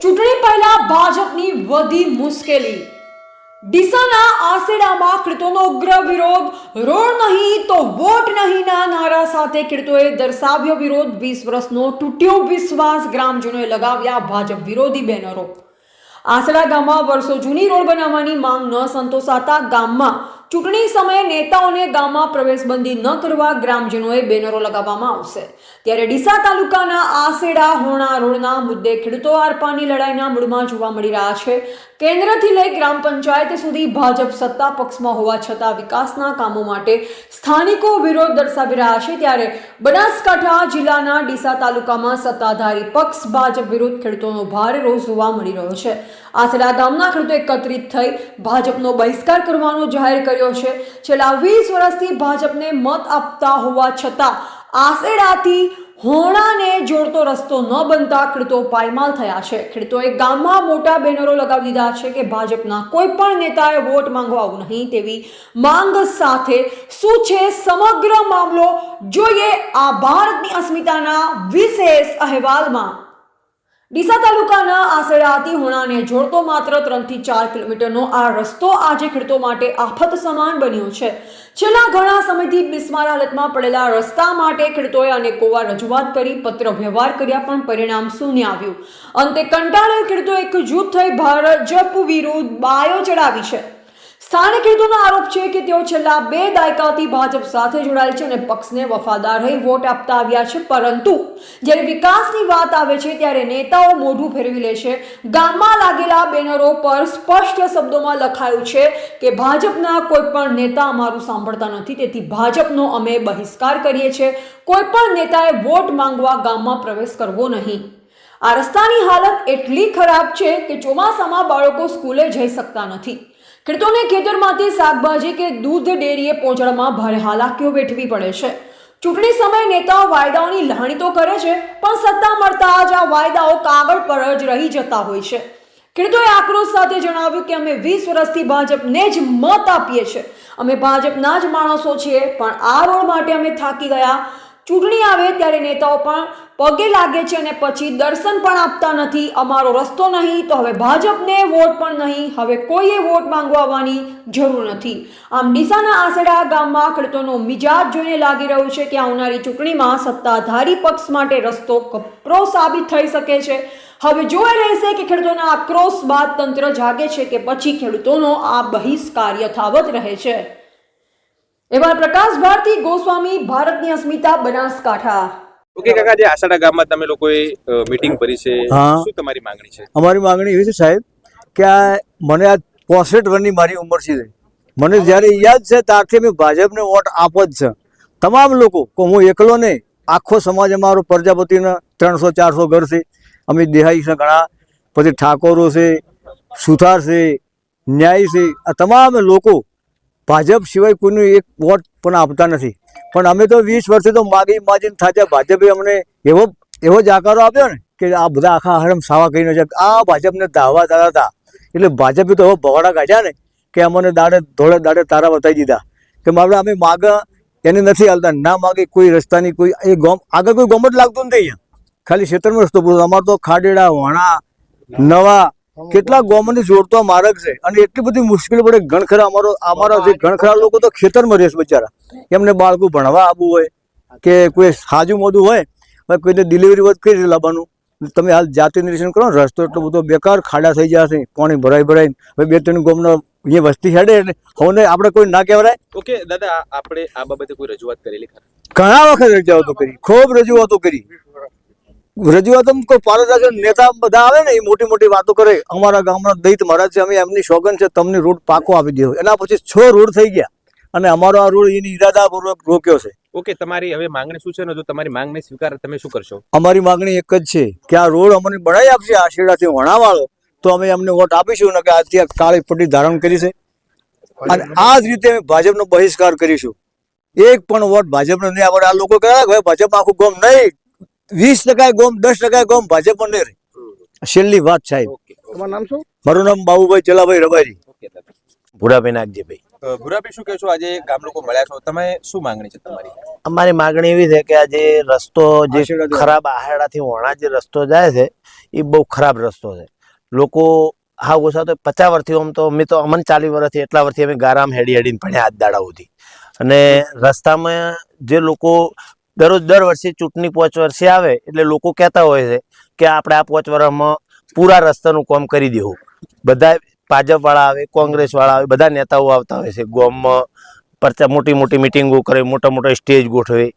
ચૂંટણી પહેલા ભાજપની વધી મુશ્કેલી। ડીસાના આસેડામાં ખેડૂતોનો ઉગ્ર વિરોધ। રોડ નહીં તો વોટ નહીંના નારા સાથે ખેડૂતોએ દર્શાવ્યો વિરોધ। 20 વર્ષનો તૂટ્યો વિશ્વાસ, ગ્રામજનોએ લગાવ્યા ભાજપ વિરોધી બેનરો। આસેડા ગામમાં વર્ષો જૂની રોડ બનાવવાની માંગ ન સંતોષાતા ગામમાં ચૂંટણી સમયે નેતાઓને ગામમાં પ્રવેશબંધી ન કરવા ગ્રામજનોએ બેનરો લગાવવામાં આવશે। ત્યારે ડીસા તાલુકાના આસેડા હોણા રોડના મુદ્દે ખેડૂતો આરપારની લડાઈના મૂડમાં જોવા મળી રહ્યા છે। કેન્દ્રથી લઈ ગ્રામ પંચાયત સુધી ભાજપ સત્તા પક્ષમાં હોવા છતાં વિકાસના કામો માટે સ્થાનિકો વિરોધ દર્શાવી રહ્યા છે। ત્યારે બનાસકાંઠા જિલ્લાના ડીસા તાલુકામાં સત્તાધારી પક્ષ ભાજપ વિરુદ્ધ ખેડૂતોનો ભારે રોષ જોવા મળી રહ્યો છે। આસેડા ગામના ખેડૂતો એકત્રિત થઈ ભાજપનો બહિષ્કાર કરવાનો જાહેર કર્યો છે। છેલ્લા 20 વર્ષથી ભાજપને મત આપતા હોવા છતાં આસેડાથી હોણાને જોડતો રસ્તો ન બનતા ખેડૂતો પાયમાલ થયા છે। ખેડૂતોએ ગામમાં મોટા બેનરો લગાવી દીધા છે કે ભાજપના કોઈ પણ નેતાએ વોટ માંગવા આવવું નહીં તેવી માંગ સાથે શું છે સમગ્ર મામલો જોઈએ આ ભારતની અસ્મિતાના વિશેષ અહેવાલમાં। ડીસા તાલુકાના આસેડાથી હોણાને જોડતો માત્ર 3 થી 4 કિલોમીટરનો આ રસ્તો આજે ખેડૂતો માટે આફત સમાન બન્યો છે। છેલ્લા ઘણા સમયથી બિસ્માર હાલતમાં પડેલા રસ્તા માટે ખેડૂતોએ અનેકોવાર રજૂઆત કરી, પત્ર વ્યવહાર કર્યા પણ પરિણામ શૂન્ય આવ્યું। અંતે કંટાળેલ ખેડૂતો એકજૂથ થઈ ભાજપ વિરુદ્ધ બાયો ચડાવી છે। સ્થાનિક ખેડૂતોનો આરોપ છે કે તેઓ છેલ્લા 2 દાયકાથી ભાજપ સાથે જોડાયેલ છે અને પક્ષને વફાદાર રહી વોટ આપતા આવ્યા છે, પરંતુ જ્યારે વિકાસની વાત આવે છે ત્યારે નેતાઓ મોઢું ફેરવી લે છે। ગામમાં લાગેલા બેનરો પર સ્પષ્ટ શબ્દોમાં લખાયું છે કે ભાજપના કોઈ પણ નેતા અમારું સાંભળતા નથી, તેથી ભાજપનો અમે બહિષ્કાર કરીએ છીએ। કોઈ પણ નેતાએ વોટ માંગવા ગામમાં પ્રવેશ કરવો નહીં। આ રસ્તાની હાલત એટલી ખરાબ છે કે ચોમાસામાં બાળકો સ્કૂલે જઈ શકતા નથી। ખેડૂતોને ખેતરમાંથી શાકભાજી કે દૂધ ડેરીએ પહોંચાડવામાં ભારે હાલાકીઓ વેઠવી પડે છે। ચૂંટણી સમયે નેતાઓ વાયદાઓની લહાણી તો કરે છે, પણ સત્તા મળતા જ આ વાયદાઓ કાગળ પર જ રહી જતા હોય છે। ખેડૂતોએ આક્રોશ સાથે જણાવ્યું કે અમે 20 વર્ષથી ભાજપને જ મત આપીએ છીએ, અમે ભાજપના જ માણસો છીએ, પણ આ રોડ માટે અમે થાકી ગયા। ચૂંટણી આવે ત્યારે નેતાઓ પણ પગે લાગે છે અને પછી દર્શન પણ આપતા નથી। અમારો રસ્તો નહીં તો હવે ભાજપને વોટ પણ નહીં, હવે કોઈએ વોટ માંગવા આવવાની જરૂર નથી। આમ ડીસાના આસેડા ગામમાં ખેડૂતોનો મિજાજ જોઈને લાગી રહ્યું છે કે આવનારી ચૂંટણીમાં સત્તાધારી પક્ષ માટે રસ્તો કપરો સાબિત થઈ શકે છે। હવે જોઈ રહેશે કે ખેડૂતોના આક્રોશ બાદ તંત્ર જાગે છે કે પછી ખેડૂતોનો આ બહિષ્કાર યથાવત રહે છે। એવા પ્રકાશ ભારતી ગોસ્વામી, ભારતની અસ્મિતા, બનાસકાંઠા। ઓકે કાકા, જે આસેડા ગામમાં તમે લોકોએ મીટિંગ કરી છે, શું તમારી માંગણી છે? અમારી માંગણી એવી છે સાહેબ કે મને આ 65 વર્ષની મારી ઉંમર છે, મને જ્યારે યાદ છે ત્યારથી અમે ભાજપને વોટ આપો જ છે। તમામ લોકો, હું એકલો નહીં, આખો સમાજ અમારો પ્રજાપતિના 300-400 ઘર છે, અમે દેહાઈ છે ઘણા, પછી ઠાકોરો છે, સુથાર છે, ન્યાય છે, આ તમામ લોકો ભાજપ સિવાય કોઈનું એક વોટ પણ આપતા નથી। પણ અમે તો 20 વર્ષથી તો માગીને થાચ્યા। ભાજપે અમને એવો જાકારો આપ્યો ને કે આ બધા આખા હરમ સાવા કરીને છે આ ભાજપને દાવા દાદા હતા, એટલે ભાજપે તો હવે ભવાડા કાઢ્યા ને કે અમને દાડે તારા બતાવી દીધા કે અમે માગ એને નથી હાલતા, ના માગે કોઈ રસ્તાની કોઈ એ ગામ આગળ કોઈ ગામ જ લાગતું નથી। અહીંયા ખાલી ક્ષેત્રમાં રસ્તો પૂરો, અમારે તો ખાડેડા, વણા, નવા કેટલા ગામોને જોડતો માર્ગ છે અને એટલી બધી મુશ્કેલી પડે। ઘણખરા અમારા જે ઘણખરા લોકો તો ખેતરમાં રહેશે બિચારા, એમને બાળકો ભણવા આવવું હોય કે કોઈ સાજુ મોદું હોય, કોઈને ડિલિવરી વધ કઈ રીતે લાવવાનું, તમે હાલ જાતિ નિરીક્ષણ કરો ને, રસ્તો એટલો બધો બેકાર, ખાડા થઈ જશે, પાણી ભરાઈ હવે 2-3 ગામનો અહીંયા વસ્તી હેડે એટલે હવે આપણે કોઈ ના કહેવાય। ઓકે દાદા, આપણે આ બાબતે કોઈ રજૂઆત કરેલી? ઘણા વખત રજૂઆતો કરી, ખૂબ રજૂઆતો કરી। રજૂઆતો કોઈ પારદર્શક નેતા બધા આવે ને એ મોટી વાતો કરે। અમારા ગામના દૈત મહારાજ છે, અમે એમની સોગન છે તમને રોડ પાકો આપી દો, એના પછી 6 રોડ થઈ ગયા અને અમારો આ રોડ એની ઈરાદાપૂર્વક રોક્યો છે। ઓકે, તમારી હવે માંગણી શું છે ને જો તમારી માંગણી સ્વીકાર તમે શું કરશો? અમારી માંગણી એક જ છે કે આ રોડ અમને બનાવી આપશે આશીર્વાદથી વણાવાળો તો અમે અમને વોટ આપીશું ને કે આજથી કાળી પટ્ટી ધારણ કરી છે અને આ જ રીતે અમે ભાજપનો બહિષ્કાર કરીશું। એક પણ વોટ ભાજપને નહીં આવડે। આ લોકો કહે ભાજપ આખું ગામ નહીં, 20% ગામ, 10% ગામ ભાજપ નહીં રહે। છેલ્લી વાત સાહેબ। તમારું નામ શું? મારું નામ બાબુભાઈ ચલાભાઈ રબારી। ભૂરાભાઈ નાગજીભાઈ। ભૂરાભાઈ, શું કહો છો? આજે ગામ લોકો મળ્યા છો, તમે શું માંગણી છે તમારી? અમારી માગણી એવી છે કે આ જે રસ્તો જે આશેડા ખરાબ આહેડાથી વણા જે રસ્તો જાય છે એ બહુ ખરાબ રસ્તો છે. લોકો હા ઓછા તો 50 વર્ષથી આમ તો અમે તો અમને 40 વર્ષથી એટલા વર્ષથી અમે ગારામ હેડીને ભણ્યા હાથ દાડા સુધી. અને રસ્તામાં જે લોકો દર વર્ષે ચૂંટણી 5 વર્ષે આવે એટલે લોકો કહેતા હોય છે કે આપણે આ 5 વર્ષમાં પૂરા રસ્તાનું કામ કરી દેવું. બધા ભાજપ વાળા આવે, કોંગ્રેસ વાળા આવે, બધા નેતાઓ આવતા હોય છે. ગામમાં મોટી મોટી મિટિંગો કરે, મોટા મોટા સ્ટેજ ગોઠવે.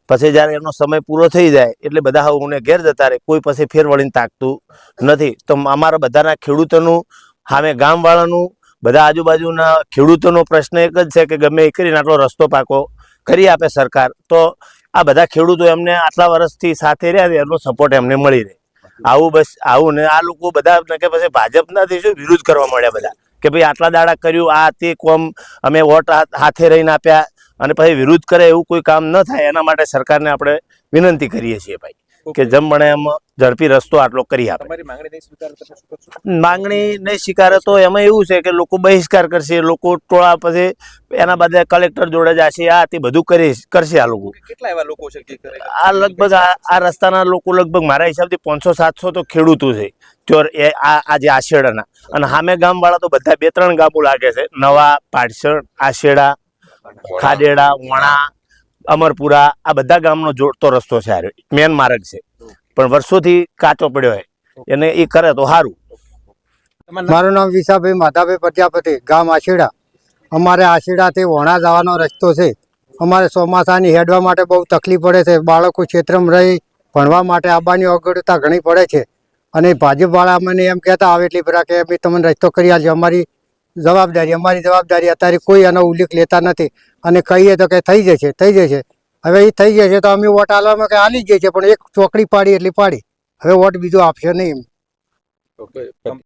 પછી જ્યારે એનો સમય પૂરો થઈ જાય એટલે બધા હું ઘેર જતા રહે, કોઈ પછી ફેર વળીને તાકતું નથી. તો અમારા બધાના ખેડૂતોનું સામે ગામવાળાનું બધા આજુબાજુના ખેડૂતોનો પ્રશ્ન એક જ છે કે ગમે એ કરીને આટલો રસ્તો પાકો કરી આપે સરકાર, તો આ બધા ખેડૂતો એમને આટલા વર્ષથી સાથે રહ્યા છે એનો સપોર્ટ એમને મળી રહે. આવું બસ આવું ને આ લોકો બધા કે પછી ભાજપનાથી શું વિરોધ કરવા મળ્યા બધા કે ભાઈ આટલા દાડા કર્યું, આ તે કોમ અમે વોટ હાથે રહીને આપ્યા અને પછી વિરોધ કરે એવું કોઈ કામ ન થાય એના માટે સરકારને આપણે વિનંતી કરીએ છીએ ભાઈ કે જેમ બને એમ ઝડપી રસ્તો આટલો કરી આપે. તમારી માંગણી નહીં સ્વીકારે તો શું કરશો? માંગણી નહીં સ્વીકારે તો એમાં એવું છે કે લોકો બહિષ્કાર કરશે, લોકો ટોળા પછી એના બદલે કલેક્ટર જોડે જશે, આ તે બધું કરશે આ લોકો. કેટલા એવા લોકો છે કે કરે? આ લગભગ આ રસ્તાના લોકો લગભગ મારા હિસાબથી 500-700 તો ખેડૂતો છે ચોર એ આ જે આશેડાના. અને સામે ગામ વાળા તો બધા 2-3 ગામો લાગે છે, નવા, પાટસણ, આશેડા, ખાડેડા, વણા, અમરપુરા, આ બધા ગામનો જોડતો રસ્તો છે. આ મેન માર્ગ છે પણ વર્ષોથી કાચો પડ્યો હોય, એને એ કરે તો સારું. મારું નામ વિશાભાઈ માધાભાઈ પ્રજાપતિ, ગામ આશેડા. અમારે આશેડાથી વોણા જવાનો રસ્તો છે. અમારે ચોમાસાની હેડવા માટે બહુ તકલીફ પડે છે. બાળકો ક્ષેત્રમાં રહી ભણવા માટે આવવાની અગવડતા ઘણી પડે છે. અને ભાજપવાળા મને એમ કહેતા આવે એટલી બધા કે અમે તમને રસ્તો કરી આલજો. અમારી જવાબદારી અત્યારે કોઈ એનો ઉલ્લેખ લેતા નથી. અને કહીએ તો કે થઈ જશે. હવે એ થઈ જશે તો અમે વોટ આલવામાં કે આલી જ જશે, પણ એક ચોકડી પાડી એટલી પાડી, હવે વોટ બીજો આપશે નહીં. ઓકે.